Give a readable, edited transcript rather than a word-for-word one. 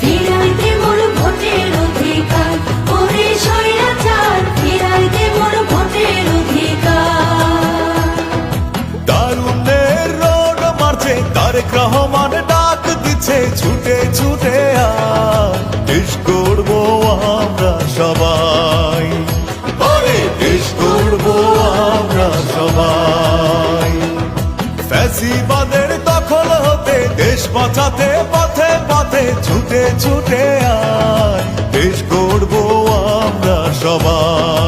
ফিরাই দে মোর ভোটের অধিকার, ওরে স্বৈরাচার, ফিরাই দে মোর ভোটের অধিকার। তারুণ্যের রোড মারছে, তারেক রহমান ডাক দিচ্ছে, ছুটে ছুটে আয়, দেশ গড়বো আমরা সবাই, ওরে দেশ গড়বো আমরা সবাই। ফ্যাসিবাদের দখল হতে দেশ বাঁচাতে পথে পথে ছুটে ছুটে আয়, দেশ গড়বো আমরা সবাই।